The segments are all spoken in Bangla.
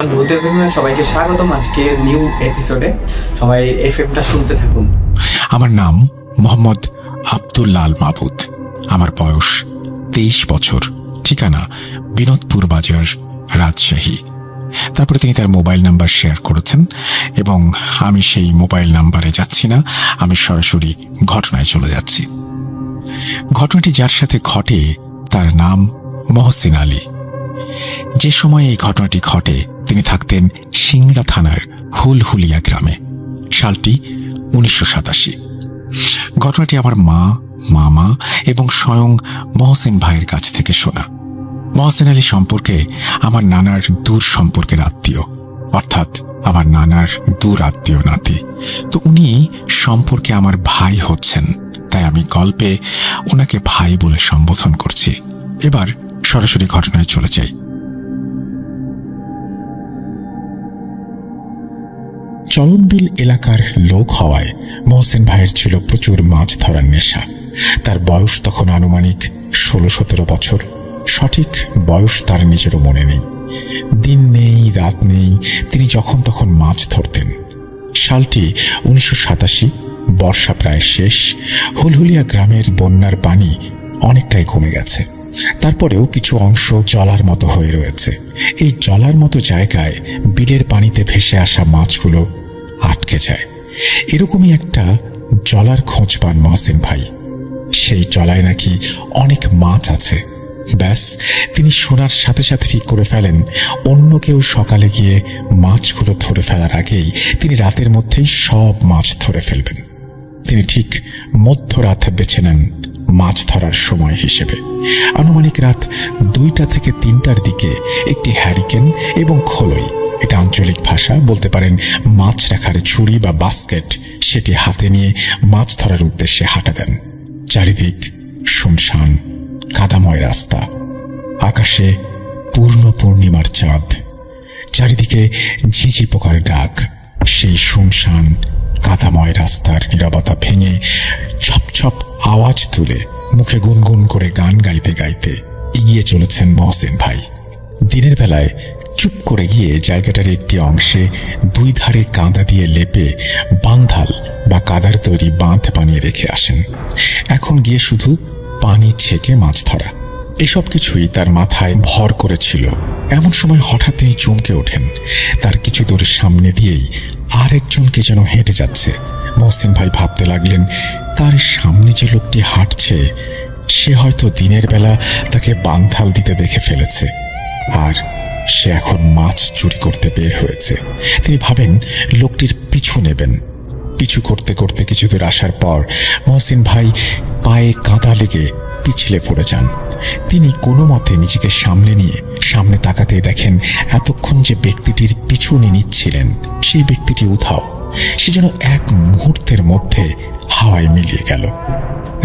ভূত এফএমে সবাইকে স্বাগতম আজকের নিউ এপিসোডে। সবাই এফএমটা শুনতে থাকুন। আমার নাম মোহাম্মদ আব্দুল্লাল মাহবুদ। আমার বয়স 23 বছর। ঠিকানা বিনোদপুর বাজার, রাজশাহী। তারপরে তিনি তার মোবাইল নাম্বার শেয়ার করেছেন এবং আমি সেই মোবাইল নাম্বারে যাচ্ছি না, আমি সরাসরি ঘটনায় চলে যাচ্ছি। ঘটনাটি যার সাথে ঘটে তার নাম মহসিন আলী। যে সময় এই ঘটনাটি ঘটে তিনি থাকতেন সিংড়া থানার হুলহুলিয়া গ্রামে। সালটি 1987। ঘটনাটি আমার মা, মামা এবং স্বয়ং মহসিন ভাইয়ের কাছ থেকে শোনা। মহসিন আলী সম্পর্কে আমার নানার দূর সম্পর্কের আত্মীয়, অর্থাৎ আমার নানার দূর আত্মীয় নাতি। তো উনি সম্পর্কে আমার ভাই হচ্ছেন, তাই আমি গল্পে ওনাকে ভাই বলে সম্বোধন করছি। এবার সরাসরি ঘটনায় চলে যাই। চলনবিল এলাকার লোক হওয়ায় মহসিন ভাইয়ের ছিল প্রচুর মাছ ধরার নেশা। তার বয়স তখন আনুমানিক 16-17 বছর। সঠিক বয়স তার নিজেরও মনে নেই। দিন নেই, রাত নেই, তিনি যখন তখন মাছ ধরতেন। সালটি 1987। বর্ষা প্রায় শেষ। হুলহুলিয়া গ্রামের বন্যার পানি অনেকটাই কমে গেছে, তারপরেও কিছু অংশ জলার মতো হয়ে রয়েছে। এই জলার মতো জায়গায় বিলের পানিতে ভেসে আসা মাছগুলো আটকে যায়। এরকমই একটা জলার খোঁজ পান মহসিন ভাই। সেই জলায় নাকি অনেক মাছ আছে। ব্যাস, তিনি শোনার সাথে সাথে ঠিক করে ফেলেন অন্য কেউ সকালে গিয়ে মাছগুলো ধরে ফেলার আগেই তিনি রাতের মধ্যেই সব মাছ ধরে ফেলবেন। তিনি ঠিক মধ্যরাত বেছে নেন মাছ ধরার সময় হিসেবে। আনুমানিক রাত 2টা থেকে 3টার দিকে একটি হ্যারিকেন এবং খোলই, এটা আঞ্চলিক ভাষা, বলতে পারেন মাছ রাখার ঝুড়ি বা বাস্কেট, সেটি হাতে নিয়ে মাছ ধরার উদ্দেশ্যে হাঁটা দেন। চারিদিক শুনশান, কাদাময় রাস্তা, আকাশে পূর্ণ পূর্ণিমার চাঁদ, চারিদিকে ঝিঝি পোকার ডাক। সেই শুনশান কাদাময় রাস্তার নীরবতা ভেঙে ছপ ছপ আওয়াজ তুলে মুখে গুনগুন করে গান গাইতে গাইতে এগিয়ে চলেছেন মহসিন ভাই। দিনের বেলায় চুপ করে গিয়ে জায়গাটার একটি অংশে 2 ধারে কাঁদা দিয়ে লেপে বান্ধাল বা কাদার তৈরি বাঁধ বানিয়ে রেখে আসেন। এখন গিয়ে শুধু পানি ছেঁকে মাছ ধরা, এসব কিছুই তার মাথায় ভর করেছিল। এমন সময় হঠাৎ তিনি চমকে ওঠেন। তার কিছু দূর সামনে দিয়েই আরেকজনকে যেন হেঁটে যাচ্ছে। মহসিন ভাই ভাবতে লাগলেন, তার সামনে যে লোকটি হাঁটছে সে হয়তো দিনের বেলা তাকে বান্ধাল দিতে দেখে ফেলেছে, আর সে এখন মাছ চুরি করতে বের হয়েছে। তিনি ভাবেন লোকটির পিছু নেবেন। পিছু করতে করতে কিছু দূর আসার পর মহসিন ভাই পায়ে কাঁদা লেগে পিছলে পড়ে যান। তিনি কোনো মতে নিজেকে সামলে নিয়ে সামনে তাকাতেই দেখেন এতক্ষণ যে ব্যক্তিটির পিছু নিচ্ছিলেন সেই ব্যক্তিটি উধাও। সে যেন এক মুহূর্তের মধ্যে হাওয়ায় মিলিয়ে গেল।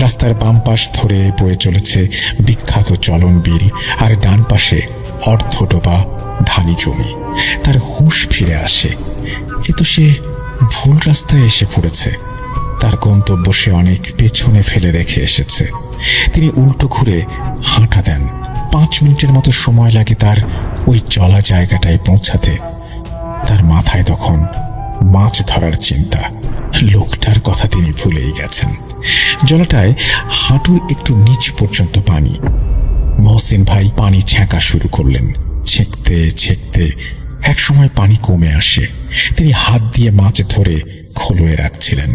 রাস্তার বাম পাশ ধরে বয়ে চলেছে বিখ্যাত চলন বিল, আর ডান পাশে অর্ধডোবা ধানি জমি। তার হুঁশ ফিরে আসে। এ তো সে ভুল রাস্তায় এসে পড়েছে। তার গন্তব্য সে অনেক পেছনে ফেলে রেখে এসেছে। তিনি উল্টো ঘুরে হাঁটা দেন। 5 মিনিটের মতো সময় লাগে তার ওই জলা জায়গাটায় পৌঁছাতে। তার মাথায় তখন মাছ ধরার চিন্তা। লোকটার কথা তিনি ভুলেই গেছেন। জলাটায় হাঁটুর একটু নিচ পর্যন্ত পানি। মহসিন ভাই পানি ছেঁকা শুরু করলেন। ছেঁকতে ছেঁকতে একসময় পানি কমে আসে। তিনি হাত দিয়ে মাছ ধরে খোলয়ে রাখছিলেন।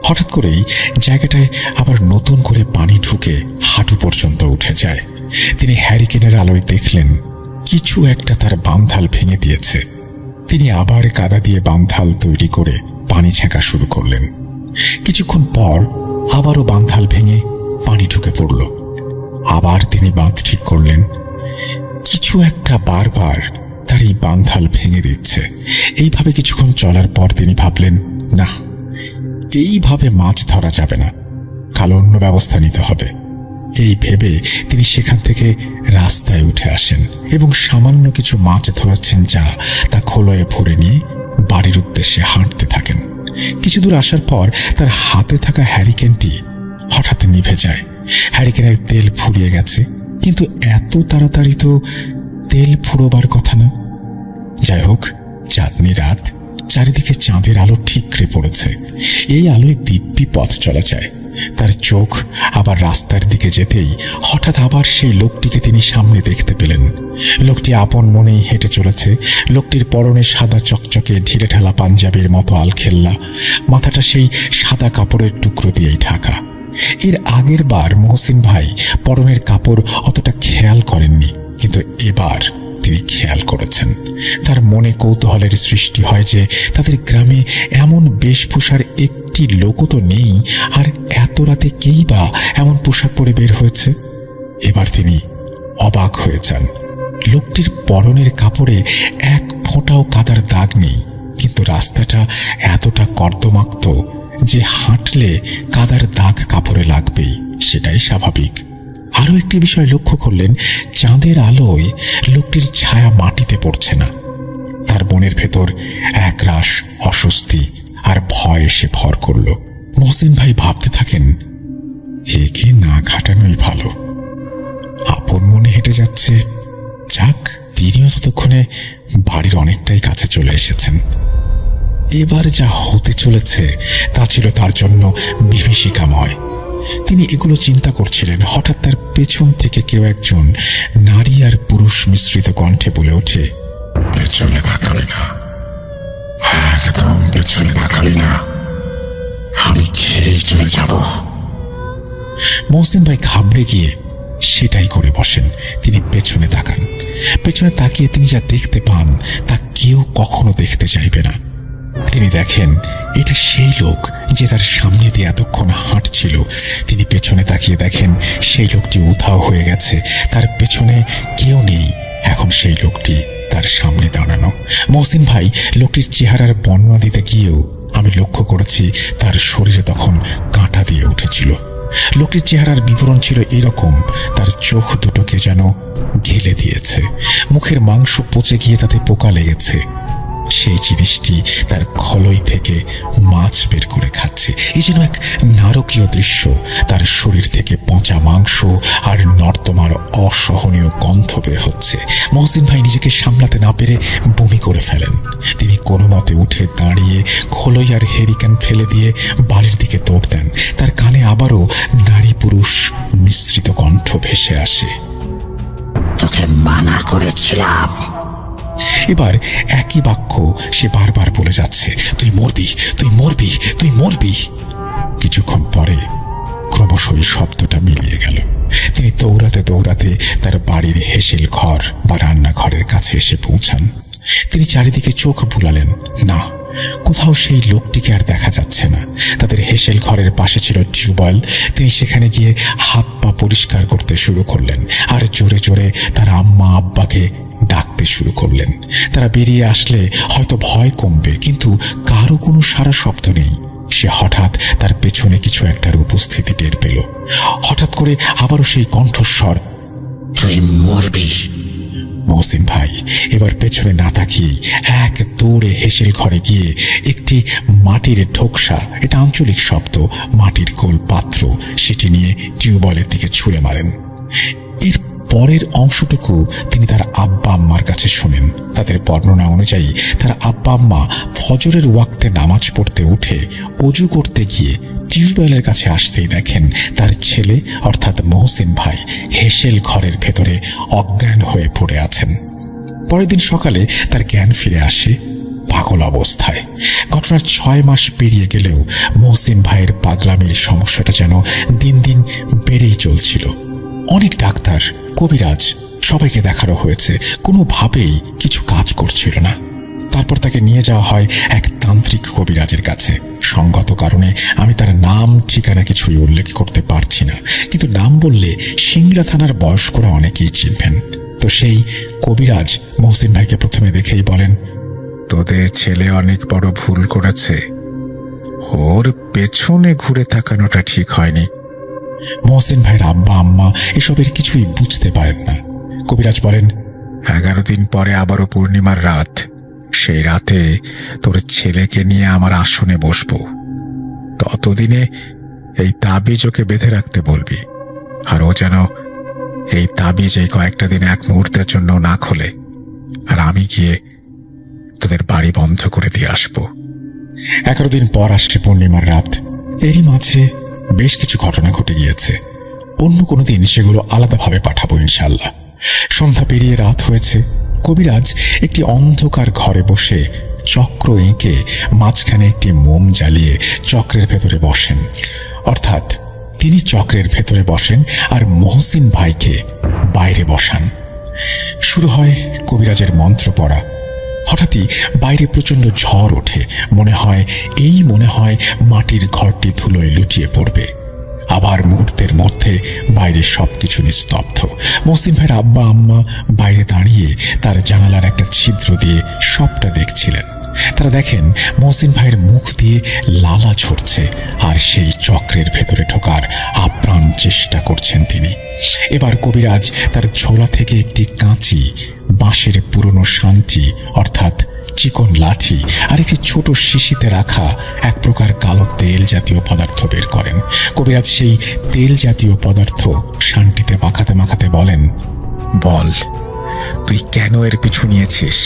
হঠাৎ করেই জায়গাটায় আবার নতুন করে পানি ঢুকে হাঁটু পর্যন্ত উঠে যায়। তিনি হ্যারিকেনের আলোয় দেখলেন কিছু একটা তার বান্ধাল ভেঙে দিয়েছে। তিনি আবার কাদা দিয়ে বান্ধাল তৈরি করে পানি ছেঁকা শুরু করলেন। কিছুক্ষণ পর আবারও বান্ধাল ভেঙে পানি ঢুকে পড়ল। আবার তিনি বাঁধ ঠিক করলেন। কিছু একটা বারবার তার এই বান্ধাল ভেঙে দিচ্ছে। এইভাবে কিছুক্ষণ চলার পর তিনি ভাবলেন, না, এইভাবে মাছ ধরা যাবে না, কালো অন্য ব্যবস্থা নিতে হবে। এই ভেবে তিনি সেখান থেকে রাস্তায় উঠে আসেন এবং সামান্য কিছু মাছ ধরেছেন যা তা খোলয়ে ভরে নিয়ে বাড়ির উদ্দেশ্যে হাঁটতে থাকেন। কিছু দূর আসার পর তার হাতে থাকা হ্যারিকেনটি হঠাৎ নিভে যায়। হ্যারিকেনের তেল ফুরিয়ে গেছে, কিন্তু এত তাড়াতাড়ি তো তেল ফুরোবার কথা না। যাই হোক, চাঁদনি রাত, চারিদিকে চাঁদের আলো ঠিকরে পড়েছে। এই আলোয় দিব্যি পথ চলা যায়। তার চোখ আবার রাস্তার দিকে যেতেই হঠাৎ আবার সেই লোকটিকে তিনি সামনে দেখতে পেলেন। লোকটি আপন মনেই হেঁটে চলেছে। লোকটির পরনে সাদা চকচকে ঢিলে ঢালা পাঞ্জাবির মতো আলখেল্লা, মাথাটা সেই সাদা কাপড়ের টুকরো দিয়েই ঢাকা। এর আগের বার মহসিন ভাই পরনের কাপড় অতটা খেয়াল করেননি, কিন্তু এবার তিনি খেয়াল করেছেন। তার মনে কৌতূহলের সৃষ্টি হয় যে তাদের গ্রামে এমন বেশভূষার একটি লোকও তো নেই, আর এত রাতে কেই বা এমন পোশাক পরে বের হয়েছে। এবার তিনি অবাক হয়ে যান। লোকটির পরনের কাপড়ে এক ফোঁটাও কাদার দাগ নেই, কিন্তু রাস্তাটা এতটা কর্দমাক্ত যে হাঁটলে কাদার দাগ কাপড়ে লাগবেই, সেটাই স্বাভাবিক। আরও একটি বিষয় লক্ষ্য করলেন, চাঁদের আলোয় লোকটির ছায়া মাটিতে পড়ছে না। তার মনের ভেতর একরাশ অস্বস্তি আর ভয় এসে ভর করল। মহসিন ভাই ভাবতে থাকেন, একে না ঘাটানোই ভালো। আপন মনে হেঁটে যাচ্ছে, যাক, তিনিও ততক্ষণে বাড়ির অনেকটাই কাছে চলে এসেছেন। এবার যা হতে চলেছে তা ছিল তার জন্য বিভীষিকাময়। তিনি এগুলো চিন্তা করছিলেন, হঠাৎ তার পেছন থেকে কেউ একজন নারী আর পুরুষ মিশ্রিত কণ্ঠে বলে ওঠে, পেছনে তাকাবি না, একদম পেছনে তাকাবি না, আমি খেয়েই চলে যাব। মহসিন ভাই ঘাবড়ে গিয়ে সেটাই করে বসেন। তিনি পেছনে তাকান। পেছনে তাকিয়ে তিনি যা দেখতে পান তা কেউ কখনো দেখতে চাইবে না। তিনি দেখেন এটা সেই লোক যে তার সামনে দিয়ে এতক্ষণ হাঁটছিল। তিনি পেছনে তাকিয়ে দেখেন সেই লোকটি উধাও হয়ে গেছে, তার পেছনে কেউ নেই। এখন সেই লোকটি তার সামনে দাঁড়ানো। মহসিন ভাই লোকটির চেহারার বর্ণনা দিতে গিয়েও আমি লক্ষ্য করেছি তার শরীরে তখন কাঁটা দিয়ে উঠেছিল। লোকটির চেহারার বিবরণ ছিল এরকম, তার চোখ দুটোকে যেন গেলে দিয়েছে, মুখের মাংস পচে গিয়ে তাতে পোকা লেগেছে। সেই জিনিসটি তার খলই থেকে মাছ বের করে খাচ্ছে। এই যেন এক নারকীয় দৃশ্য। তার শরীর থেকে পচা মাংস আর নর্দমার অসহনীয় গন্ধ বের হচ্ছে। মহসিন ভাই নিজেকে সামলাতে না পেরে বমি করে ফেলেন। তিনি কোনো মতে উঠে দাঁড়িয়ে খলই আর হেরিকেন ফেলে দিয়ে বাড়ির দিকে দৌড় দেন। তার কানে আবারও নারী পুরুষ মিশ্রিত কণ্ঠ ভেসে আসে, তোকে মানা করেছিলাম। এবার একই বাক্য সে বারবার বলে যাচ্ছে, তুই মরবি, তুই মরবি, তুই মরবি। কিছুক্ষণ পরে ক্রমশ এই শব্দটা মিলিয়ে গেল। তিনি দৌড়াতে দৌড়াতে তার বাড়ির হেসেল ঘর বা রান্নাঘরের কাছে এসে পৌঁছান। তিনি চারিদিকে চোখ বুলালেন, না, কোথাও সেই লোকটিকে আর দেখা যাচ্ছে না। তাদের হেসেল ঘরের পাশে ছিল টিউবওয়েল। তিনি সেখানে গিয়ে হাত পা পরিষ্কার করতে শুরু করলেন আর জোরে জোরে তার আম্মা আব্বাকে ডাকতে শুরু করলেন। তারা বেরিয়ে আসলে হয়তো ভয় কমবে, কিন্তু কারো কোনো সারা শব্দ নেই। সে হঠাৎ তার পেছনে কিছু একটার উপস্থিতি টের পেল। হঠাৎ করে আবারও সেই কণ্ঠস্বর, তুই মরবি। মহসিন ভাই এবার পেছনে না তাকিয়ে এক দৌড়ে হেসেল ঘরে গিয়ে একটি মাটির ঢোকসা, এটা আঞ্চলিক শব্দ, মাটির গোল পাত্র, সেটি নিয়ে টিউবওয়েলের দিকে ছুঁড়ে মারেন। এর পরের অংশটুকু তিনি তার আব্বা আম্মার কাছে শোনেন। তাদের বর্ণনা অনুযায়ী তার আব্বা আম্মা ফজরের ওয়াক্তে নামাজ পড়তে উঠে অজু করতে গিয়ে টিউবওয়েলের কাছে আসতেই দেখেন তার ছেলে অর্থাৎ মহসিন ভাই হেসেল ঘরের ভেতরে অজ্ঞান হয়ে পড়ে আছেন। পরের দিন সকালে তার জ্ঞান ফিরে আসে পাগল অবস্থায়। ঘটনার 6 মাস পেরিয়ে গেলেও মহসিন ভাইয়ের পাগলামির সমস্যাটা যেন দিন দিন বেড়েই চলছিল। অনেক ডাক্তার, কবিরাজ সবাইকে দেখানো হয়েছে, কোনোভাবেই কিছু কাজ করছিল না। তারপর তাকে নিয়ে যাওয়া হয় এক তান্ত্রিক কবিরাজের কাছে। সঙ্গত কারণে আমি তার নাম ঠিকানা কিছুই উল্লেখ করতে পারছি না, কিন্তু নাম বললে সিংড়া থানার বয়স্করা অনেকেই চিনবেন। তো সেই কবিরাজ মহসিন ভাইকে প্রথমে দেখেই বলেন, তোদের ছেলে অনেক বড় ভুল করেছে, ওর পেছনে ঘুরে তাকানোটা ঠিক হয়নি। মহসিন ভাইয়ের আব্বা আম্মা এসবের কিছুই বুঝতে পারেন না। কবিরাজ বলেন, 11 দিন পরে আবারও পূর্ণিমার রাত, সেই রাতে তোর ছেলেকে নিয়ে আমার আসনে বসবো। ততদিনে এই তাবিজ ওকে বেঁধে রাখতে বলবি, আর ও যেন এই তাবিজ এই কয়েকটা দিন এক মুহূর্তের জন্য না খোলে। আর আমি গিয়ে তোদের বাড়ি বন্ধ করে দিয়ে আসব। 11 দিন পর আসছে পূর্ণিমার রাত। এরই মাঝে বেশ কিছু ঘটনা ঘটে গিয়েছে। অন্য কোনো দিন সেগুলো আলাদাভাবে পাঠাবো ইনশাল্লাহ। সন্ধ্যা পেরিয়ে রাত হয়েছে। কবিরাজ একটি অন্ধকার ঘরে বসে চক্র এঁকে মাঝখানে একটি মোম জ্বালিয়ে চক্রের ভেতরে বসেন। অর্থাৎ তিনি চক্রের ভেতরে বসেন আর মহসিন ভাইকে বাইরে বসান। শুরু হয় কবিরাজের মন্ত্র পড়া। হঠাৎই বাইরে প্রচণ্ড ঝড় ওঠে। মনে হয় মাটির ঘরটি ধুলোয় লুটিয়ে পড়বে। আবার মুহূর্তের মধ্যে বাইরে সবকিছু নিস্তব্ধ। মহসিন ভাইয়ের আব্বা আম্মা বাইরে দাঁড়িয়ে তার জানালার একটা ছিদ্র দিয়ে সবটা দেখছিলেন। তারা দেখেন মহসিন ভাইয়ের মুখ দিয়ে লালা ঝরছে আর সেই চক্রের ভেতরে ঢোকার আপ্রাণ চেষ্টা করছেন তিনি। এবার কবিরাজ তার ঝোলা থেকে একটি কাঁচি, বাঁশের পুরনো শান্তি অর্থাৎ চিকন লাঠি আর একটি ছোট শিশিতে রাখা এক প্রকার কালো তেল জাতীয় পদার্থ বের করেন। কবিরাজ সেই তেল জাতীয় পদার্থ শান্তিতে মাখাতে মাখাতে বলেন, বল তুই কেন এর পিছু নিয়েছিস?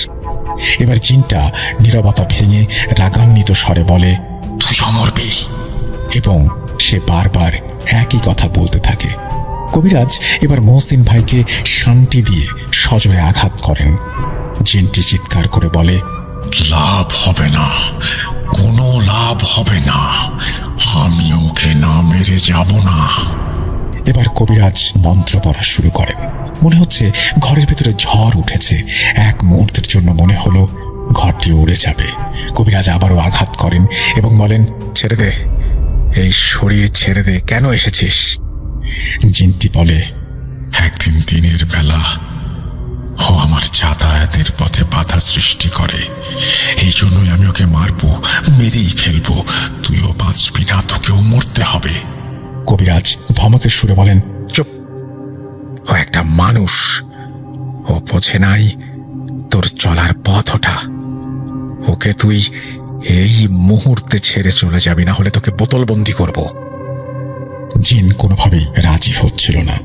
এবার জিনটা নীরবতা ভেঙে রাগান্বিত স্বরে বলে, তুই মরবি। এবং সে বারবার একই কথা বলতে থাকে। কবিরাজ এবার মহসিন ভাইকে শান্তি দিয়ে সজোরে আঘাত করেন। জিনটি চিৎকার করে বলে, লাভ হবে না, কোনো লাভ হবে না, আমি ওকে না মেরে যাব না। এবার কবিরাজ মন্ত্র পড়া শুরু করেন। মনে হচ্ছে ঘরের ভেতরে ঝড় উঠেছে। এক মুহূর্তের জন্য মনে হলো ঘরটি উড়ে যাবে। কবিরাজ আবারও আঘাত করেন এবং বলেন, ছেড়ে দে, এই শরীর ছেড়ে দে, কেন এসেছিস? জিনটি বলে, একদিন দিনের বেলা ও আমার যাতায়াতের পথে বাধা সৃষ্টি করে, এই জন্যই আমি ওকে মারবো, মেরেই ফেলবো। তুইও বাঁচবি না, তোকেও মরতে হবে। কবিরাজ ধমকের সুরে বলেন, চুপ, ও একটা মানুষ, ও বোঝে নাই তোর চলার পথ ওটা। ওকে তুই এই মুহূর্তে ছেড়ে চলে যাবি, না হলে তোকে বোতলবন্দি করব। জিন কোনোভাবেই রাজি হচ্ছিল না।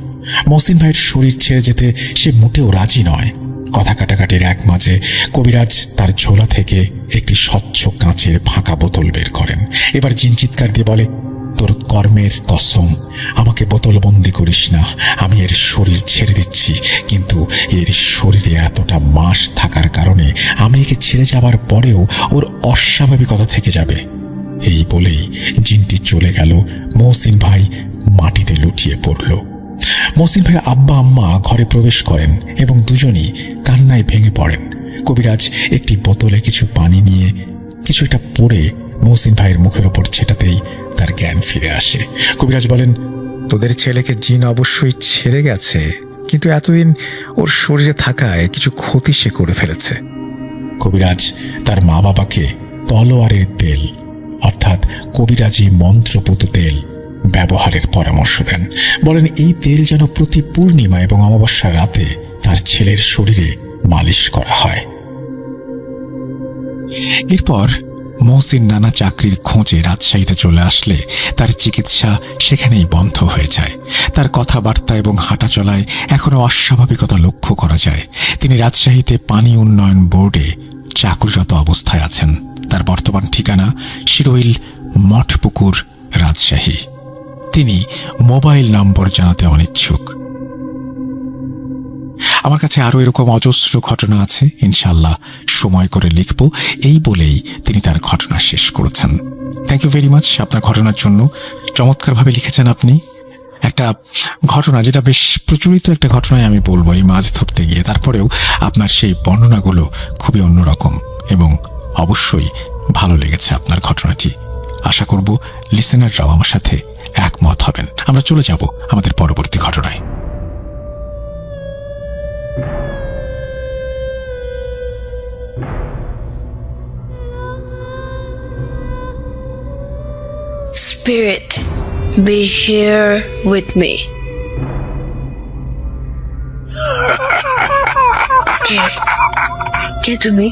মহসিন ভাইয়ের শরীর ছেড়ে যেতে সে মোটেও রাজি নয়। কথা কাটাকাটির এক মাঝে কবিরাজ তার ঝোলা থেকে একটি স্বচ্ছ কাঁচের ফাঁকা বোতল বের করেন। এবার জিন চিৎকার দিয়ে বলে, তোর কর্মের কসম, আমাকে বোতলবন্দি করিস না, আমি এর শরীর ছেড়ে দিচ্ছি, কিন্তু এর শরীরে এতটা মাস থাকার কারণে আমি একে ছেড়ে যাবার পরেও ওর অস্বাভাবিকতা থেকে যাবে। এই বলেই জিনটি চলে গেল। মহসিন ভাই মাটিতে লুটিয়ে পড়ল। মহসিন ভাইয়ের আব্বা আম্মা ঘরে প্রবেশ করেন এবং দুজনই কান্নায় ভেঙে পড়েন। কবিরাজ একটি বোতলে কিছু পানি নিয়ে কিছু একটা পড়ে মহসিন ভাইয়ের মুখের ওপর ছেটাতেই তার জ্ঞান ফিরে আসে। কবিরাজ বলেন, তোদের ছেলেকে জিন অবশ্যই ছেড়ে গেছে, কিন্তু এতদিন ওর শরীরে থাকায় কিছু ক্ষতি সে করে ফেলেছে। কবিরাজ তার মা বাবাকে তলোয়ারের তেল অর্থাৎ কবিরাজি মন্ত্রপুত তেল ব্যবহারের পরামর্শ দেন। বলেন, এই তেল যেন প্রতি পূর্ণিমা এবং অমাবস্যার রাতে তার ছেলের শরীরে মালিশ করা হয়। এরপর মহসিন নানা চাকরির খোঁজে রাজশাহীতে চলে আসলে তার চিকিৎসা সেখানেই বন্ধ হয়ে যায়। তার কথাবার্তা এবং হাঁটাচলায় এখনও অস্বাভাবিকতা লক্ষ্য করা যায়। তিনি রাজশাহীতে পানি উন্নয়ন বোর্ডে চাকরিরত অবস্থায় আছেন। তার বর্তমান ঠিকানা শিরোইল মঠপুকুর, রাজশাহী। তিনি মোবাইল নম্বর জানাতে অনিচ্ছুক। আমার কাছে আরও এরকম অজস্র ঘটনা আছে, ইনশাল্লাহ সময় করে লিখব, এই বলেই তিনি তার ঘটনা শেষ করেছেন। থ্যাংক ইউ ভেরি মাচ আপনার ঘটনার জন্য। চমৎকারভাবে লিখেছেন আপনি। একটা ঘটনা যেটা বেশ প্রচলিত একটা ঘটনায় আমি বলবো, এই মাছ ধরতে গিয়ে। তারপরেও আপনার সেই বর্ণনাগুলো খুবই অন্যরকম এবং অবশ্যই ভালো লেগেছে আপনার ঘটনাটি। আশা করব লিসেনাররাও আমার সাথে একমত হবেন। আমরা চলে যাব আমাদের পরবর্তী ঘটনায়। Spirit, be here with me. Get to me.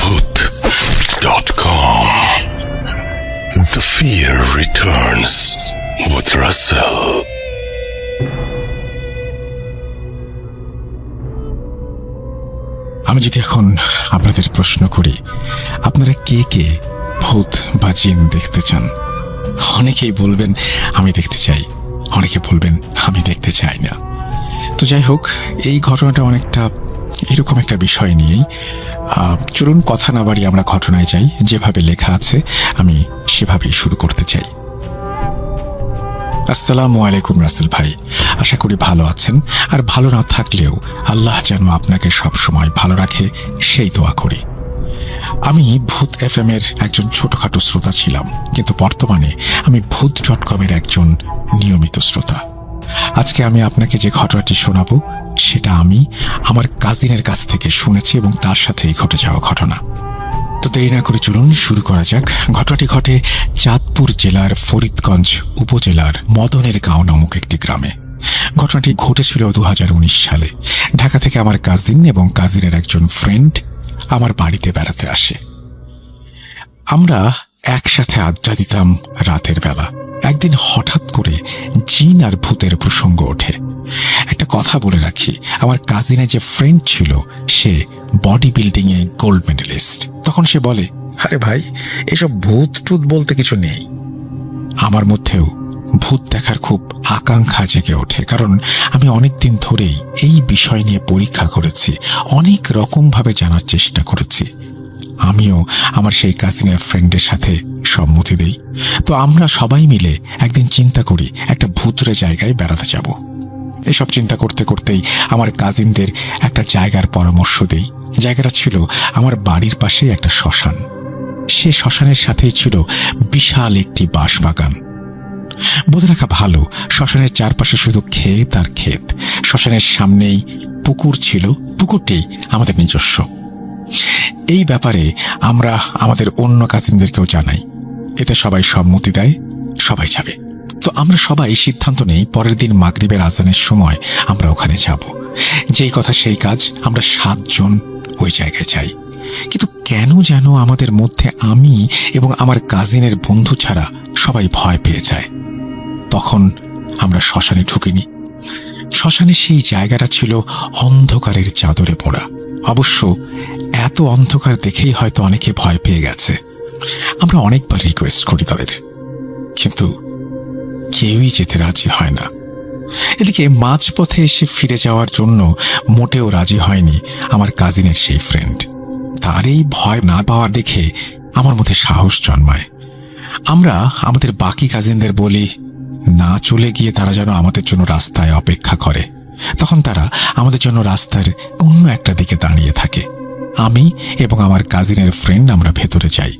Book.com. The fear returns with Russell. আমি যদি এখন আপনাদের প্রশ্ন করি, আপনারা কে কে ভূত বা জিন দেখতে চান? অনেকেই বলবেন আমি দেখতে চাই, অনেকে বলবেন আমি দেখতে চাই না। তো যাই হোক, এই ঘটনাটা অনেকটা এরকম একটা বিষয় নিয়েই। চলুন কথা না বাড়িয়ে আমরা ঘটনায় যাই। যেভাবে লেখা আছে আমি সেভাবেই শুরু করতে চাই। আসসালামু আলাইকুম রাসেল ভাই, আশা করি ভালো আছেন। আর ভালো না থাকলেও আল্লাহ যেন আপনাকে সবসময় ভালো রাখে, সেই দোয়া করি। আমি ভূত FM এর একজন ছোটখাটো শ্রোতা ছিলাম, কিন্তু বর্তমানে আমি ভূত.com-এর একজন নিয়মিত শ্রোতা। আজকে আমি আপনাকে যে ঘটনাটি শোনাবো সেটা আমি আমার কাজিনের কাছ থেকে শুনেছি এবং তার সাথেই ঘটে যাওয়া ঘটনা। তো দেরি না করে চলুন শুরু করা যাক। ঘটনাটি ঘটে চাঁদপুর জেলার ফরিদগঞ্জ উপজেলার মদনের গাঁও নামক একটি গ্রামে। ঘটনাটি ঘটেছিল 2019 সালে। ঢাকা থেকে আমার কাজিন এবং কাজিনের একজন ফ্রেন্ড আমার বাড়িতে বেড়াতে আসে। আমরা একসাথে আড্ডা দিতাম রাতের বেলা। একদিন হঠাৎ করে জিন আর ভূতের প্রসঙ্গ ওঠে। একটা কথা বলে রাখি, আমার কাজিনের যে ফ্রেন্ড ছিল সে বডি বিল্ডিংয়ে গোল্ড মেডেলিস্ট। তখন সে বলে, আরে ভাই, এসব ভূত টুত বলতে কিছু নেই। আমার মধ্যেও ভূত দেখার খুব আকাঙ্ক্ষা জেগে ওঠে, কারণ আমি অনেকদিন ধরেই এই বিষয় নিয়ে পরীক্ষা করেছি, অনেক রকমভাবে জানার চেষ্টা করেছি। আমিও আমার সেই কাজিনের ফ্রেন্ডের সাথে সম্মতি দেই। তো আমরা সবাই মিলে একদিন চিন্তা করি একটা ভূতুরে জায়গায় বেড়াতে যাব। এসব চিন্তা করতে করতেই আমার কাজিনদের একটা জায়গার পরামর্শ দেই। জায়গাটা ছিল আমার বাড়ির পাশে একটা শ্মশান। সে শ্মশানের সাথেই ছিল বিশাল একটি বাঁশবাগান। বলে রাখা ভালো, শ্মশানের চারপাশে শুধু ক্ষেত আর ক্ষেত। শ্মশানের সামনেই পুকুর ছিল, পুকুরটি আমাদের নিজস্ব। এই ব্যাপারে আমরা আমাদের অন্য কাজিনদেরকেও জানাই। এতে সবাই সম্মতি দেয়, সবাই যাবে। তো আমরা সবাই সিদ্ধান্ত নেই পরের দিন মাগরিবের আজানের সময় আমরা ওখানে যাব। যেই কথা সেই কাজ, আমরা 7 জন ওই জায়গায় যাই। কিন্তু কেন যেন আমাদের মধ্যে আমি এবং আমার কাজিনের বন্ধু ছাড়া সবাই ভয় পেয়ে যায়। তখন আমরা শ্মশানে ঢুকিনি। শ্মশানে সেই জায়গাটা ছিল অন্ধকারের চাদরে মোড়া। অবশ্য এত অন্ধকার দেখেই হয়তো অনেকে ভয় পেয়ে গেছে। আমরা অনেকবার রিকোয়েস্ট করি তাদের, কিন্তু কেউই যেতে রাজি হয় না। এদিকে মাঝপথে এসে ফিরে যাওয়ার জন্য মোটেও রাজি হয়নি আমার কাজিনের সেই ফ্রেন্ড। তার এই ভয় না পাওয়ার দেখে আমার মধ্যে সাহস জন্মায়। আমরা আমাদের বাকি কাজিনদের বলি না চলে গিয়ে তারা যেন আমাদের জন্য রাস্তায় অপেক্ষা করে। তখন তারা আমাদের জন্য রাস্তার অন্য একটা দিকে দাঁড়িয়ে থাকে। আমি এবং আমার কাজিনের ফ্রেন্ড আমরা ভেতরে যাই।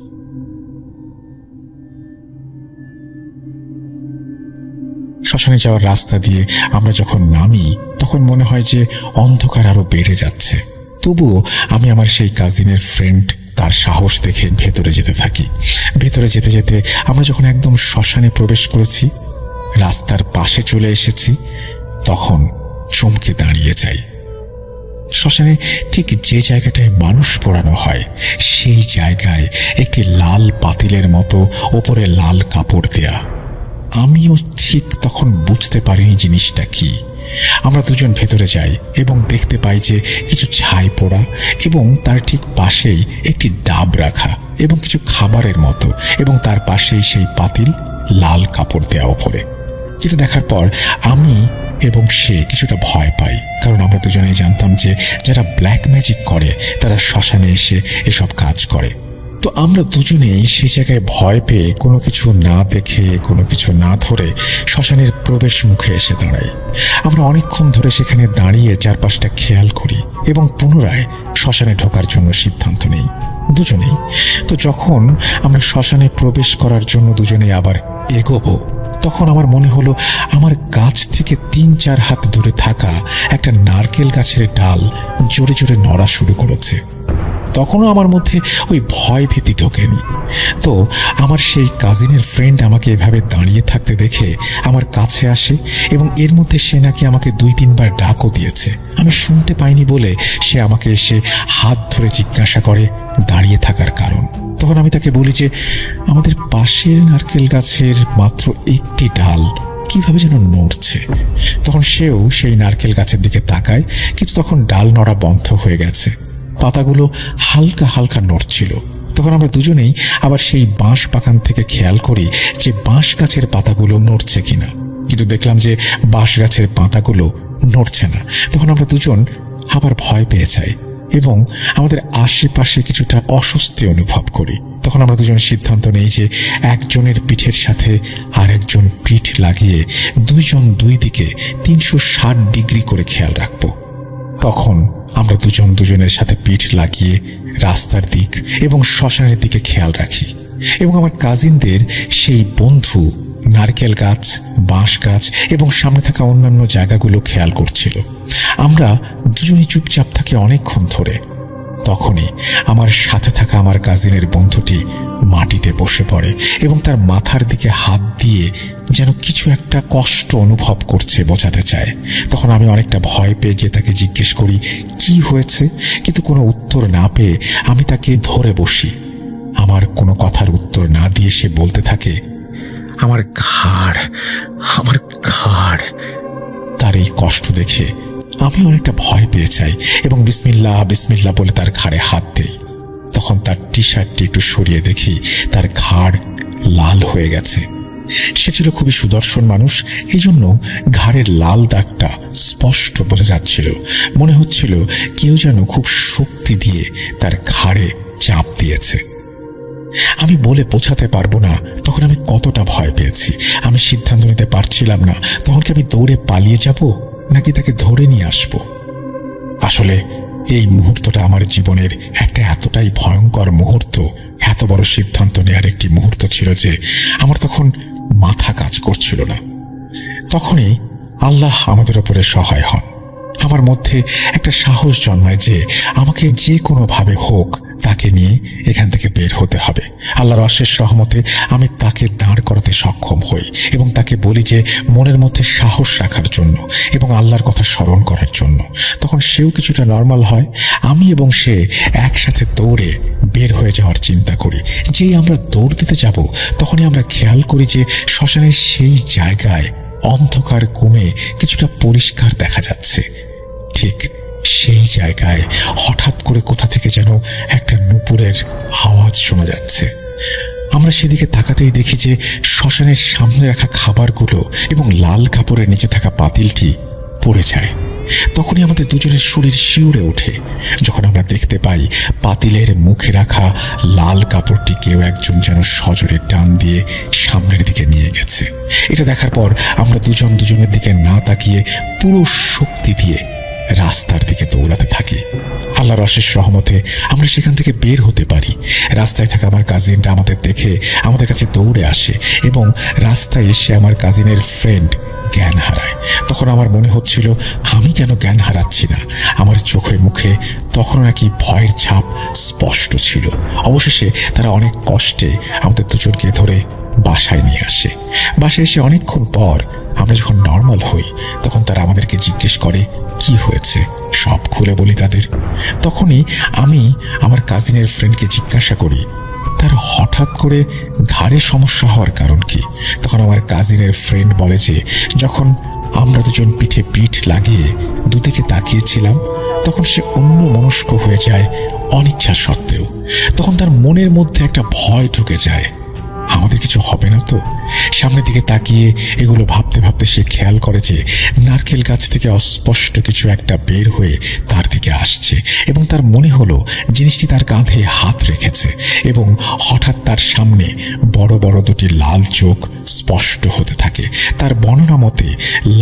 শ্মশানে যাওয়ার রাস্তা দিয়ে আমরা যখন নামি তখন মনে হয় যে অন্ধকার আরো বেড়ে যাচ্ছে। তবুও আমি আমার সেই কাজিনের ফ্রেন্ড তার সাহস দেখে ভেতরে যেতে থাকি। ভেতরে যেতে যেতে আমরা যখন একদম শ্মশানে প্রবেশ করেছি, রাস্তার পাশে চলে এসেছি, তখন চমকে দাঁড়িয়ে যাই। শ্মশানে ঠিক যে জায়গাটায় মানুষ পোড়ানো হয় সেই জায়গায় একটি লাল পাতিলের মতো ওপরে লাল কাপড় দেয়া। আমিও ঠিক তখন বুঝতে পারিনি জিনিসটা কি। আমরা দুজন ভেতরে যাই এবং দেখতে পাই যে কিছু ছাই পোড়া এবং তার ঠিক পাশেই একটি ডাব রাখা এবং কিছু খাবারের মতো, এবং তার পাশেই সেই পাতিল, লাল কাপড় দেওয়া ওপরে। এটা দেখার পর আমি এবং সে কিছুটা ভয় পাই, কারণ আমরা দুজনেই জানতাম যে যারা ব্ল্যাক ম্যাজিক করে তারা শ্মশানে এসে এসব কাজ করে। তো আমরা দুজনেই সেই জায়গায় ভয় পেয়ে কোনো কিছু না দেখে, কোনো কিছু না ধরে শ্মশানের প্রবেশ মুখে এসে দাঁড়াই। আমরা অনেকক্ষণ ধরে সেখানে দাঁড়িয়ে চারপাশটা খেয়াল করি এবং পুনরায় শ্মশানে ঢোকার জন্য সিদ্ধান্ত নেই দুজনেই। তো যখন আমরা শ্মশানে প্রবেশ করার জন্য দুজনেই আবার এগোবো, তখন আমার মনে হলো আমার গাছ থেকে 3-4 হাত দূরে থাকা একটা নারকেল গাছের ডাল জোরে জোরে নড়া শুরু করেছে। তখনও আমার মধ্যে ওই ভয় ভীতি ঢোকেনি। তো আমার সেই কাজিনের ফ্রেন্ড আমাকে এভাবে দাঁড়িয়ে থাকতে দেখে আমার কাছে আসে এবং এর মধ্যে সে নাকি আমাকে 2-3 বার ডাকও দিয়েছে। আমি শুনতে পাইনি বলে সে আমাকে এসে হাত ধরে জিজ্ঞাসা করে দাঁড়িয়ে থাকার কারণ। তখন আমি তাকে বলি যে আমাদের পাশের নারকেল গাছের মাত্র একটি ডাল কিভাবে যেন নড়ছে। তখন সেও সেই নারকেল গাছের দিকে তাকায়, কিন্তু তখন ডাল নড়া বন্ধ হয়ে গেছে। পাতাগুলো হালকা হালকা নড়ছিল। তখন আমরা দুজনেই আবার সেই বাঁশ বাগান থেকে খেয়াল করি যে বাঁশ গাছের পাতাগুলো নড়ছে কিনা, কিন্তু দেখলাম যে বাঁশ গাছের পাতাগুলো নড়ছে না। তখন আমরা দুজন আবার ভয় পেয়ে যাই এবং আমাদের আশেপাশে কিছুটা অস্বস্তি অনুভব করি। তখন আমরা দুজন সিদ্ধান্ত নেই যে একজনের পিঠের সাথে আর একজন পিঠ লাগিয়ে দুইজন দুই দিকে 360 ডিগ্রি করে খেয়াল রাখবো। তখন আমরা দুজন দুজনের সাথে পিঠ লাগিয়ে রাস্তার দিক এবং শ্মশানের দিকে খেয়াল রাখি এবং আমার কাজিনদের সেই বন্ধু নারকেল গাছ, বাঁশ গাছ এবং সামনে থাকা অন্যান্য জায়গাগুলো খেয়াল করছিল। আমরা দুজনই চুপচাপ থাকি অনেকক্ষণ ধরে। তখনই আমার সাথে থাকা আমার কাজিনের বন্ধুটি মাটিতে বসে পড়ে এবং তার মাথার দিকে হাত দিয়ে যেন কিছু একটা কষ্ট অনুভব করছে বোঝাতে চায়। তখন আমি অনেকটা ভয় পেয়ে গিয়ে তাকে জিজ্ঞেস করি কি হয়েছে, কিন্তু কোনো উত্তর না পেয়ে আমি তাকে ধরে বসি। আমার কোনো কথার উত্তর না দিয়ে সে বলতে থাকে, আমার ঘাড়। তার এই কষ্ট দেখে আমি অনেকটা ভয় পেয়ে যাই এবং বিসমিল্লাহ বিসমিল্লাহ বলে তার ঘাড়ে হাত দেই। তখন তার টি শার্টটি একটু সরিয়ে দেখি তার ঘাড় লাল হয়ে গেছে। সে ছিল খুবই সুদর্শন মানুষ, এই জন্য ঘাড়ের লাল দাগটা স্পষ্ট বোঝা যাচ্ছিল। মনে হচ্ছিল কেউ যেন খুব শক্তি দিয়ে তার ঘাড়ে চাপ দিয়েছে। আমি বলে বোঝাতে পারবো না তখন আমি কতটা ভয় পেয়েছি। আমি সিদ্ধান্ত নিতে পারছিলাম না তখন কি আমি দৌড়ে পালিয়ে যাব নাকি তাকে ধরে নিয়ে আসব। আসলে এই মুহূর্তটা আমার জীবনের একটা এতটাই ভয়ঙ্কর মুহূর্ত, এত বড় সিদ্ধান্ত নেওয়ার একটি মুহূর্ত ছিল যে আমার তখন মাথা কাজ করছিল না। তখনই আল্লাহ আমাদের উপরে সহায় হন। আমার মধ্যে একটা সাহস জন্মায় যে আমাকে যে কোনোভাবে হোক তাকে নিয়ে এখান থেকে বের হতে হবে। আল্লাহর অশেষ রহমতে আমি তাকে দাঁড় করাতে সক্ষম হই এবং তাকে বলি যে মনের মধ্যে সাহস রাখার জন্য এবং আল্লাহর কথা স্মরণ করার জন্য। তখন সেও কিছুটা নর্মাল হয়। আমি এবং সে একসাথে দৌড়ে বের হয়ে যাওয়ার চিন্তা করি। যেই আমরা দৌড় দিতে যাব তখনই আমরা খেয়াল করি যে শ্মশানের সেই জায়গায় অন্ধকার কমে কিছুটা পরিষ্কার দেখা যাচ্ছে। ঠিক সেই জায়গায় হঠাৎ করে কোথা থেকে যেন একটা নুপুরের আওয়াজ শোনা যাচ্ছে। আমরা সেদিকে তাকাতেই দেখি যে শ্মশানের সামনে রাখা খাবারগুলো এবং লাল কাপড়ের নিচে থাকা পাতিলটি পড়ে যায়। তখনই আমাদের দুজনের শরীর শিউরে ওঠে যখন আমরা দেখতে পাই পাতিলের মুখে রাখা লাল কাপড়টি কেউ একজন যেন সজোরে টান দিয়ে সামনের দিকে নিয়ে গেছে। এটা দেখার পর আমরা দুজন দুজনের দিকে না তাকিয়ে পুরো শক্তি দিয়ে রাস্তার দিকে দৌড়াতে থাকি। আল্লাহর অশেষ রহমতে আমরা সেখান থেকে বের হতে পারি। রাস্তায় থাকা আমার কাজিনটা আমাদের দেখে আমাদের কাছে দৌড়ে আসে এবং রাস্তায় এসে আমার কাজিনের ফ্রেন্ড জ্ঞান হারায়। তখন আমার মনে হচ্ছিল আমি কেন জ্ঞান হারাচ্ছি না। আমার চোখে মুখে তখন নাকি ভয়ের ছাপ স্পষ্ট ছিল। অবশেষে তারা অনেক কষ্টে আমাদের দুজনকে ধরে বাসায় নিয়ে আসে। বাসায় এসে অনেকক্ষণ পর আমরা যখন নর্মাল হই তখন তারা আমাদেরকে জিজ্ঞেস করে কি হয়েছে, সব খুলে বলি তাদের। তখনই আমি আমার কাজিনের ফ্রেন্ডকে জিজ্ঞাসা করি তার হঠাৎ করে ঘাড়ে সমস্যা হওয়ার কারণ কি। তখন আমার কাজিনের ফ্রেন্ড বলে যে যখন আমরা দুজন পিঠে পিঠ লাগিয়ে দুদিকে তাকিয়েছিলাম তখন সে অন্য মনস্ক হয়ে যায় অনিচ্ছা সত্ত্বেও। তখন তার মনের মধ্যে একটা ভয় ঢুকে যায়, আমাদের কিছু হবে না তো। সামনের দিকে তাকিয়ে এগুলো ভাবতে ভাবতে সে খেয়াল করে যে নারকেল গাছ থেকে অস্পষ্ট কিছু একটা বের হয়ে তার দিকে আসছে এবং তার মনে হলো জিনিসটি তার কাঁধে হাত রেখেছে এবং হঠাৎ তার সামনে বড় বড় দুটি লাল চোখ স্পষ্ট হতে থাকে। তার বর্ণনা মতে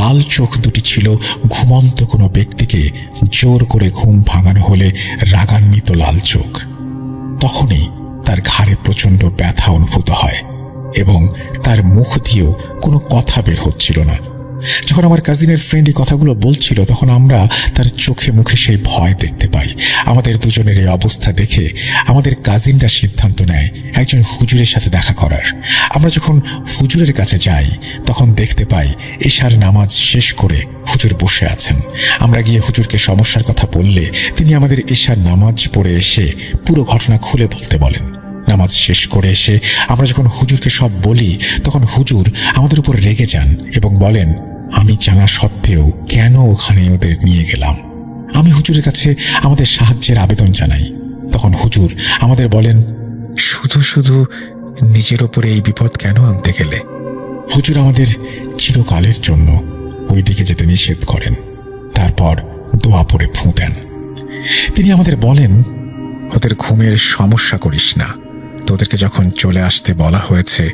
লাল চোখ দুটি ছিল ঘুমন্ত কোনো ব্যক্তিকে জোর করে ঘুম ভাঙানো হলে রাগান্বিত লাল চোখ। তখনই তার ঘাড়ে প্রচণ্ড ব্যথা অনুভূত হয় এবং তার মুখ দিয়েও কোনো কথা বের হচ্ছিল না। যখন আমার কাজিনের ফ্রেন্ড এই কথাগুলো বলছিল তখন আমরা তার চোখে মুখে সেই ভয় দেখতে পাই। আমাদের দুজনের এই অবস্থা দেখে আমাদের কাজিনটা সিদ্ধান্ত নেয় একজন হুজুরের সাথে দেখা করার। আমরা যখন হুজুরের কাছে যাই তখন দেখতে পাই এশার নামাজ শেষ করে হুজুর বসে আছেন। আমরা গিয়ে হুজুরকে সমস্যার কথা বললে তিনি আমাদের এশার নামাজ পড়ে এসে পুরো ঘটনা খুলে বলতে বলেন। নামাজ শেষ করে এসে আমরা যখন হুজুরকে সব বলি তখন হুজুর আমাদের উপর রেগে যান এবং বলেন আমি জানা সত্ত্বেও কেন ওখানে ওদের নিয়ে গেলাম। আমি হুজুরের কাছে আমাদের সাহায্যের আবেদন জানাই। তখন হুজুর আমাদের বলেন, শুধু শুধু নিজের ওপরে এই বিপদ কেন আনতে গেলে? হুজুর আমাদের চিরকালের জন্য ওই দিকে যেতে নিষেধ করেন। তারপর দোয়া পড়ে ফুঁ দেন। তিনি আমাদের বলেন, ওদের ঘুমের সমস্যা করিস না। তোদেরকে যখন চলে আসতে বলা হয়েছে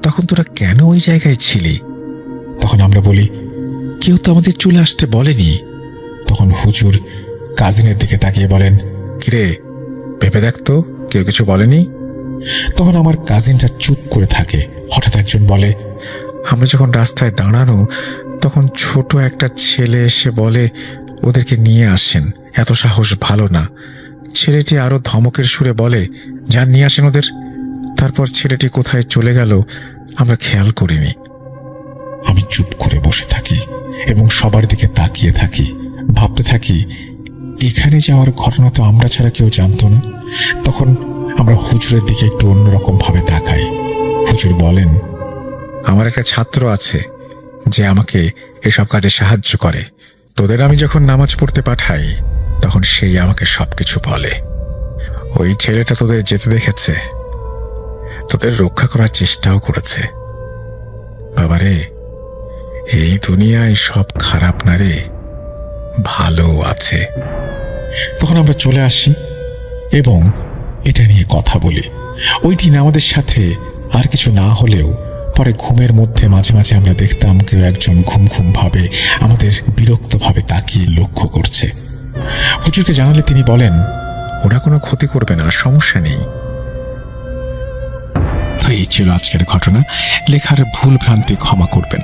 তখন তোরা কেন ওই জায়গায় ছিলি? তখন আমরা বলি, কেউ তো আমাদের চলে আসতে বলেনি। তখন হুজুর কাজিনের দিকে তাকিয়ে বলেন, কিরে, ভেবে দেখ তো, কেউ কিছু বলেনি? তখন আমার কাজিনটা চুপ করে থাকে। হঠাৎ একজন বলে, আমরা যখন রাস্তায় দাঁড়ানো তখন ছোট একটা ছেলে এসে বলে ওদেরকে নিয়ে আসেন, এত সাহস ভালো না। ছেলেটি আরো ধমকের সুরে বলে, যান নিয়ে আসেন ওদের। তারপর ছেলেটি কোথায় চলে গেল আমরা খেয়াল করিনি। আমি চুপ করে বসে থাকি এবং সবার দিকে তাকিয়ে থাকি, ভাবতে থাকি এখানে যাওয়ার ঘটনা তো আমরা ছাড়া কেউ জানতো না। তখন আমরা হুজুরের দিকে একটু অন্যরকম ভাবে তাকাই। হুজুর বলেন, আমার একটা ছাত্র আছে যে আমাকে এসব কাজে সাহায্য করে। তোদের আমি যখন নামাজ পড়তে পাঠাই তখন সেই আমাকে সবকিছু বলে। ওই ছেলেটা তোদের যেতে দেখেছে, তোদের রক্ষা করার চেষ্টাও করেছে। বাবারে, এই দুনিয়ায় সব খারাপ না রে, ভালো আছে। তখন আমরা চলে আসি এবং এটা নিয়ে কথা বলি। ওই দিন আমাদের সাথে আর কিছু না হলেও পরে ঘুমের মধ্যে মাঝে মাঝে আমরা দেখতাম কেউ একজন ঘুম ঘুম ভাবে আমাদের বিরক্ত ভাবে তাকিয়ে লক্ষ্য করছে। হুজুরকে জানালে তিনি বলেন, ওরা কোনো ক্ষতি করবে না, সমস্যা নেই। তো এই ছিল আজকের ঘটনা। লেখার ভুল ভ্রান্তি ক্ষমা করবেন,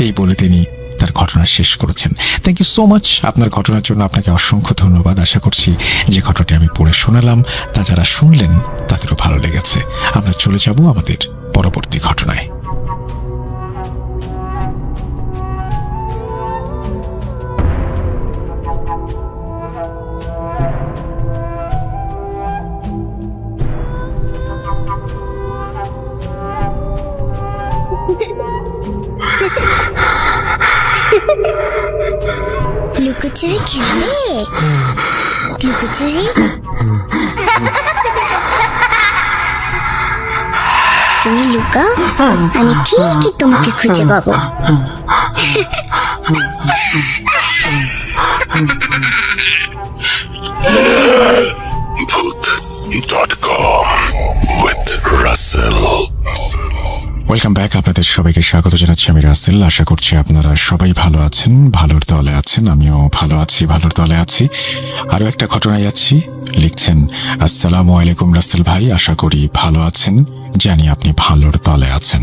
এই বলে তিনি তার ঘটনা শেষ করেছেন। Thank you so much. আপনার ঘটনার জন্য আপনাকে অসংখ্য ধন্যবাদ। আশা করছি যে ঘটনাটি আমি পড়ে শোনালাম তা যারা শুনলেন তাদেরও ভালো লেগেছে। আমরা চলে যাব আমাদের পরবর্তী ঘটনায়। লুকোচুরি খেলবে? লুকোচুরি? তুমি লুকাও, আমি ঠিকই তোমাকে খুঁজে পাবো। Bhoot.com with Russell. Welcome back. আপনাদের সবাইকে স্বাগত জানাচ্ছি, আমি রাসেল। আশা করছি আপনারা সবাই ভালো আছেন, ভালোর দলে আছেন। আমিও ভালো আছি, ভালোর দলে আছি। আরও একটা ঘটনায় যাচ্ছি। লিখছেন, আসসালামু আলাইকুম রাসেল ভাই, আশা করি ভালো আছেন। জানি আপনি ভালোর দলে আছেন।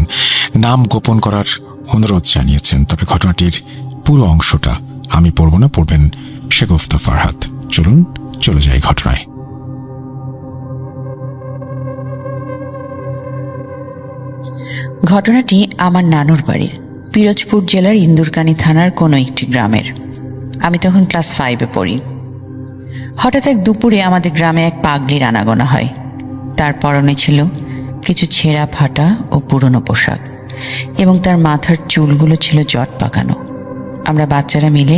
নাম গোপন করার অনুরোধ জানিয়েছেন, তবে ঘটনাটির পুরো অংশটা আমি পড়ব না, পড়বেন শেগুফতা ফারহাত। চলুন চলে যাই ঘটনায়। ঘটনাটি আমার নানুর বাড়ির, পিরোজপুর জেলার ইন্দুরকানী থানার কোনো একটি গ্রামের। আমি তখন ক্লাস 5-এ পড়ি। হঠাৎ এক দুপুরে আমাদের গ্রামে এক পাগলির আনাগোনা হয়। তার পরনে ছিল কিছু ছেঁড়া ফাটা ও পুরনো পোশাক এবং তার মাথার চুলগুলো ছিল জট পাকানো। আমরা বাচ্চারা মিলে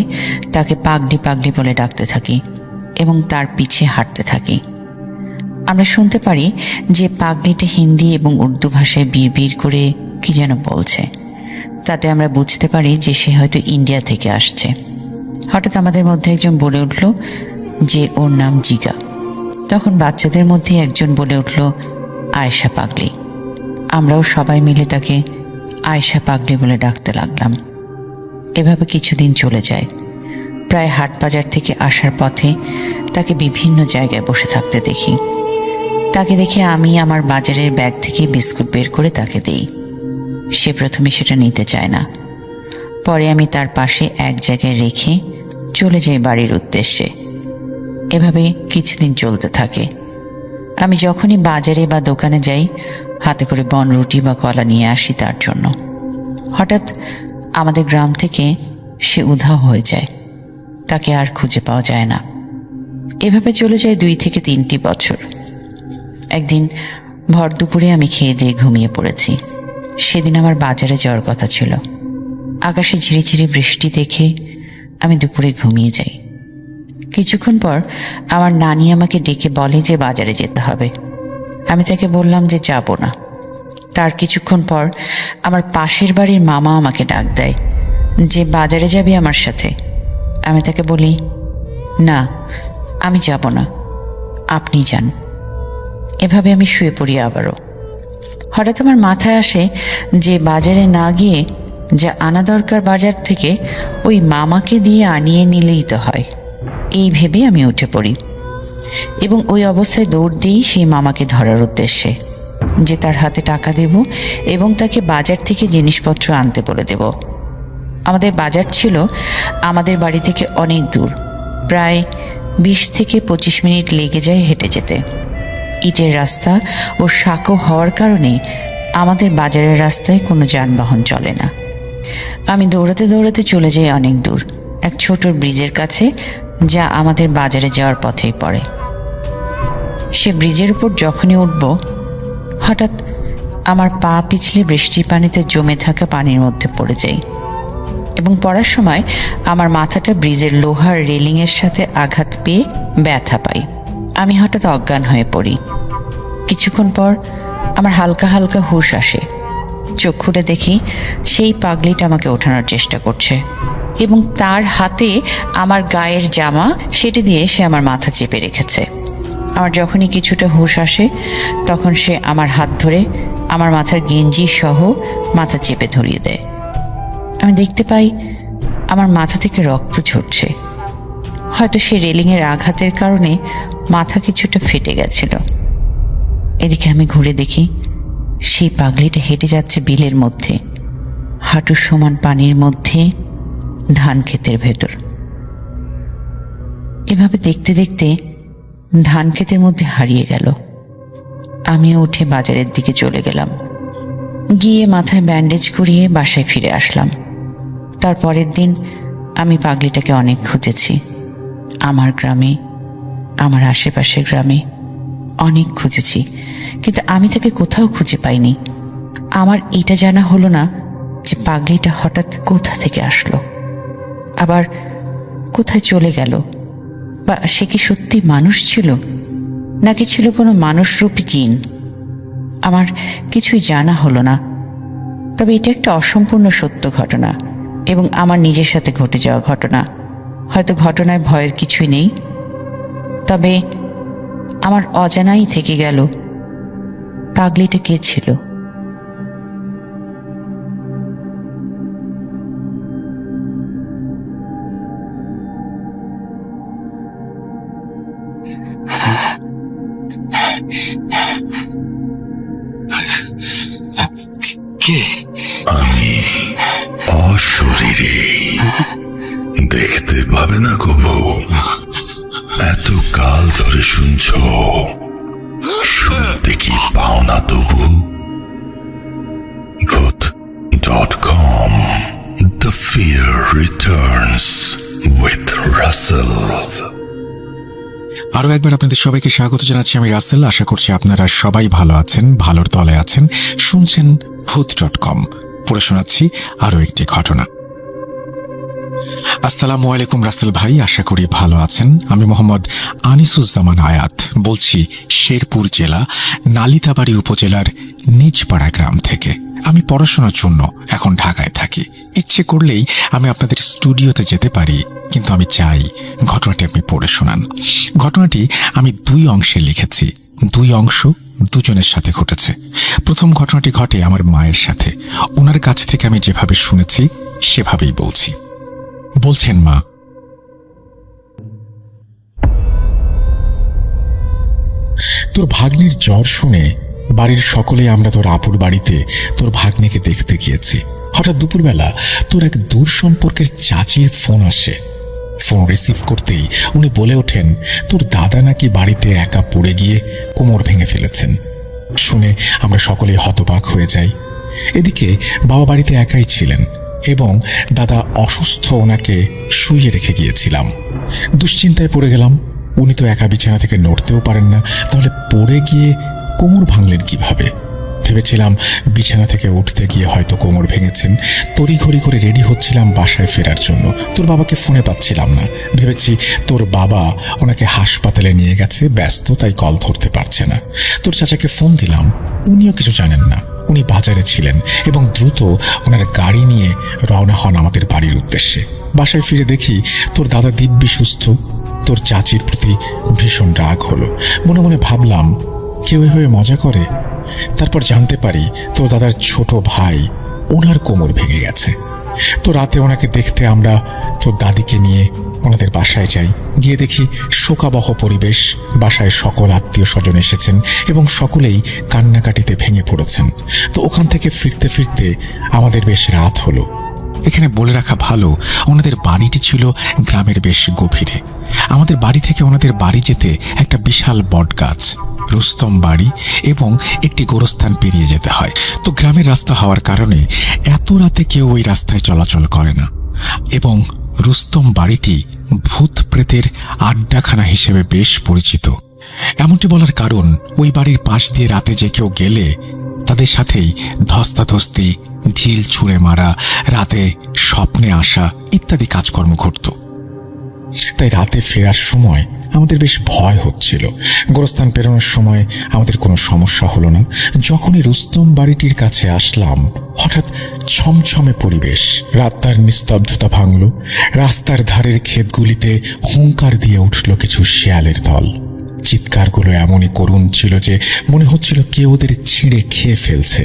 তাকে পাগলি পাগলি বলে ডাকতে থাকি এবং তার পিছে হাঁটতে থাকি। আমরা শুনতে পারি যে পাগলিটা হিন্দি এবং উর্দু ভাষায় বিড়বিড় করে কি যেন বলছে। তাতে আমরা বুঝতে পারি যে সে হয়তো ইন্ডিয়া থেকে আসছে। হঠাৎ আমাদের মধ্যে একজন বলে উঠল যে ওর নাম জিগা। তখন বাচ্চাদের মধ্যে একজন বলে উঠল, আয়েশা পাগলি। আমরাও সবাই মিলে তাকে আয়েশা পাগলি বলে ডাকতে লাগলাম। এভাবে কিছুদিন চলে যায়। প্রায় হাট বাজার থেকে আসার পথে তাকে বিভিন্ন জায়গায় বসে থাকতে দেখি। তাকে দেখে আমি আমার বাজারের ব্যাগ থেকে বিস্কুট বের করে তাকে দিই। সে প্রথমে সেটা নিতে চায় না। পরে আমি তার পাশে এক জায়গায় রেখে চলে যাই বাড়ির উদ্দেশ্যে। এভাবে কিছুদিন চলতে থাকে। আমি যখনই বাজারে বা দোকানে যাই হাতে করে বনরুটি বা কলা নিয়ে আসি তার জন্য। হঠাৎ আমাদের গ্রাম থেকে সে উধাও হয়ে যায়। তাকে আর খুঁজে পাওয়া যায় না। এভাবে চলে যায় 2 থেকে 3টি বছর। একদিন ভর দুপুরে আমি খেয়ে দিয়ে ঘুমিয়ে পড়েছি। সেদিন আমার বাজারে যাওয়ার কথা ছিল। আকাশে ঝিরিঝিরি বৃষ্টি দেখে আমি দুপুরে ঘুমিয়ে যাই। কিছুক্ষণ পর আমার নানি আমাকে ডেকে বলে যে বাজারে যেতে হবে। আমি তাকে বললাম যে যাব না। তার কিছুক্ষণ পর আমার পাশের বাড়ির মামা আমাকে ডাক দেয় যে বাজারে যাবি আমার সাথে। আমি তাকে বলি না, আমি যাব না, আপনি যান। এভাবে আমি শুয়ে পড়ি আবারও। হঠাৎ আমার মাথায় আসে যে বাজারে না গিয়ে যা আনা দরকার বাজার থেকে ওই মামাকে দিয়ে আনিয়ে নিলেই তো হয়। এই ভেবে আমি উঠে পড়ি এবং ওই অবস্থায় দৌড় দিই সেই মামাকে ধরার উদ্দেশ্যে, যে তার হাতে টাকা দেব এবং তাকে বাজার থেকে জিনিসপত্র আনতে বলে দেব। আমাদের বাজার ছিল আমাদের বাড়ি থেকে অনেক দূর, প্রায় 20 থেকে 25 মিনিট লেগে যায় হেঁটে যেতে। ইটের রাস্তা ও সাঁকো হওয়ার কারণে আমাদের বাজারের রাস্তায় কোনো যানবাহন চলে না। আমি দৌড়াতে দৌড়াতে চলে যাই অনেক দূর, এক ছোট ব্রিজের কাছে, যা আমাদের বাজারে যাওয়ার পথেই পড়ে। সে ব্রিজের উপর যখনই উঠব, হঠাৎ আমার পা পিছলে বৃষ্টির পানিতে জমে থাকা পানির মধ্যে পড়ে যাই এবং পড়ার সময় আমার মাথাটা ব্রিজের লোহার রেলিংয়ের সাথে আঘাত পেয়ে ব্যথা পাই। আমি হঠাৎ অজ্ঞান হয়ে পড়ি। কিছুক্ষণ পর আমার হালকা হালকা হুঁশ আসে। চোখ খুলে দেখি সেই পাগলিটা আমাকে ওঠানোর চেষ্টা করছে এবং তার হাতে আমার গায়ের জামা, সেটি দিয়ে সে আমার মাথা চেপে রেখেছে। আমার যখনই কিছুটা হুঁশ আসে তখন সে আমার হাত ধরে আমার মাথার গেঞ্জি সহ মাথা চেপে ধরিয়ে দেয়। আমি দেখতে পাই আমার মাথা থেকে রক্ত ঝরছে। হয়তো সে রেলিংয়ের আঘাতের কারণে মাথা কিছুটা ফেটে গেছিল। এদিকে আমি ঘুরে দেখি সেই পাগলিটা হেঁটে যাচ্ছে বিলের মধ্যে, হাঁটু সমান পানির মধ্যে, ধান ক্ষেতের ভেতর। এভাবে দেখতে দেখতে ধান ক্ষেতের মধ্যে হারিয়ে গেল। আমিও উঠে বাজারের দিকে চলে গেলাম। গিয়ে মাথায় ব্যান্ডেজ করিয়ে বাসায় ফিরে আসলাম। তার পরের দিন আমি পাগলিটাকে অনেক খুঁজেছি। আমার গ্রামে, আমার আশেপাশের গ্রামে অনেক খুঁজেছি, কিন্তু আমি তাকে কোথাও খুঁজে পাইনি। আমার এটা জানা হলো না যে পাগলিটা হঠাৎ কোথা থেকে আসলো, আবার কোথায় চলে গেল, বা সে কি সত্যি মানুষ ছিল নাকি ছিল কোনো মানুষরূপী জিন। আমার কিছুই জানা হলো না। তবে এটা একটা অসম্পূর্ণ সত্য ঘটনা এবং আমার নিজের সাথে ঘটে যাওয়া ঘটনা। হয়তো ঘটনায় ভয়ের কিছুই নেই, তবে আমার অজানাই থেকে গেল পাগলিটা কে ছিল। কে? আমি অশরীরী। দেখতে পাবে না গো বউ, এত কাল ধরে শুনছ, শুনতে কি পাও না তবু? Voot.com. The fear returns with Russell. আরও একবার আপনাদের সবাইকে স্বাগত জানাচ্ছি। আমি রাসেল। আশা করছি আপনারা সবাই ভালো আছেন, ভালোর তলে আছেন। শুনছেন Voot.com। পড়ে শোনাচ্ছি আরও একটি ঘটনা। আসসালামু আলাইকুম রাসেল ভাই, আশা করি ভালো আছেন। আমি মোহাম্মদ আনিসুজ্জামান আয়াত বলছি শেরপুর জেলা নালিতাবাড়ি উপজেলার নিজপাড়া গ্রাম থেকে। আমি পড়াশোনার জন্য এখন ঢাকায় থাকি। ইচ্ছে করলেই আমি আপনাদের স্টুডিওতে যেতে পারি, কিন্তু আমি চাই ঘটনাটি আপনি পড়ে শোনান। ঘটনাটি আমি 2 অংশে লিখেছি। 2 অংশ দুজনের সাথে ঘটেছে। প্রথম ঘটনাটি ঘটে আমার মায়ের সাথে। ওনার কাছ থেকে আমি যেভাবে শুনেছি সেভাবেই বলছি। বলছেন মা, তোর ভাগ্নির জ্বর শুনে বাড়ির সকলে আমরা তোর আপুর বাড়িতে তোর ভাগ্নিকে দেখতে গিয়েছি। হঠাৎ দুপুরবেলা তোর এক দূর সম্পর্কের চাচির ফোন আসে। ফোন রিসিভ করতেই উনি বলে ওঠেন তোর দাদা নাকি বাড়িতে একা পড়ে গিয়ে কোমর ভেঙে ফেলেছেন। শুনে আমরা সকলেই হতবাক হয়ে যাই। এদিকে বাবা বাড়িতে একাই ছিলেন এবং দাদা অসুস্থ, ওনাকে শুইয়ে রেখে গিয়েছিলাম। দুশ্চিন্তায় পড়ে গেলাম। উনি তো একা বিছানা থেকে নড়তেও পারেন না, তাহলে পড়ে গিয়ে কোমর ভাঙলেন কিভাবে? ভেবেছিলাম বিছানা থেকে উঠতে গিয়ে হয়তো কোমর ভেঙেছেন। তড়িঘড়ি করে রেডি হচ্ছিলাম বাসায় ফেরার জন্য। তোর বাবাকে ফোনে পাচ্ছিলাম না। ভেবেছি তোর বাবা ওনাকে হাসপাতালে নিয়ে গেছে, ব্যস্ত, তাই কল ধরতে পারছে না। তোর চাচাকে ফোন দিলাম, উনিও কিছু জানেন না। উনি বাজারে ছিলেন এবং দ্রুত ওনার গাড়ি নিয়ে রওনা হন আমাদের বাড়ির উদ্দেশ্যে। বাসায় ফিরে দেখি তোর দাদা দিব্যি সুস্থ। তোর চাচির প্রতি ভীষণ রাগ হলো। মনে মনে ভাবলাম, কেউ এভাবে মজা করে? তারপর জানতে পারি তোর দাদার ছোট ভাই, ওনার কোমর ভেঙে গেছে। তো রাতে ওনাকে দেখতে আমরা তোর দাদিকে নিয়ে ওনাদের বাসায় যাই। গিয়ে দেখি শোকাবহ পরিবেশ। বাসায় সকল আত্মীয় স্বজন এসেছেন এবং সকলেই কান্নাকাটিতে ভেঙে পড়েছেন। তো ওখান থেকে ফিরতে ফিরতে আমাদের বেশ রাত হলো। এখানে বলে রাখা ভালো, ওনাদের বাড়িটি ছিল গ্রামের বেশ গভীরে। আমাদের বাড়ি থেকে ওনাদের বাড়ি যেতে একটা বিশাল বট গাছ, রুস্তম বাড়ি এবং একটি গোরস্থান পেরিয়ে যেতে হয়। তো গ্রামের রাস্তা হওয়ার কারণে এত রাতে কেউ ওই রাস্তায় চলাচল করে না এবং রুস্তম বাড়িটি ভূত প্রেতের আড্ডাখানা হিসেবে বেশ পরিচিত। এমনটি বলার কারণ, ওই বাড়ির পাশ দিয়ে রাতে যে কেউ গেলে তাদের সাথেই ধস্তাধস্তি, ঢিল ছুঁড়ে মারা, রাতে স্বপ্নে আসা ইত্যাদি কাজকর্ম ঘটত। তাই রাতে ফেরার সময় আমাদের বেশ ভয় হচ্ছিল। গোরস্থান পেরোনোর সময় আমাদের কোনো সমস্যা হলো না। যখনই রুস্তম বাড়িটির কাছে আসলাম, হঠাৎ ছমছমে পরিবেশ। রাস্তার নিস্তব্ধতা ভাঙল। রাস্তার ধারের ক্ষেতগুলিতে হুঙ্কার দিয়ে উঠল কিছু শিয়ালের দল। চিৎকারগুলো এমনই করুণ ছিল যে মনে হচ্ছিল কেউ ওদের ছিঁড়ে খেয়ে ফেলছে।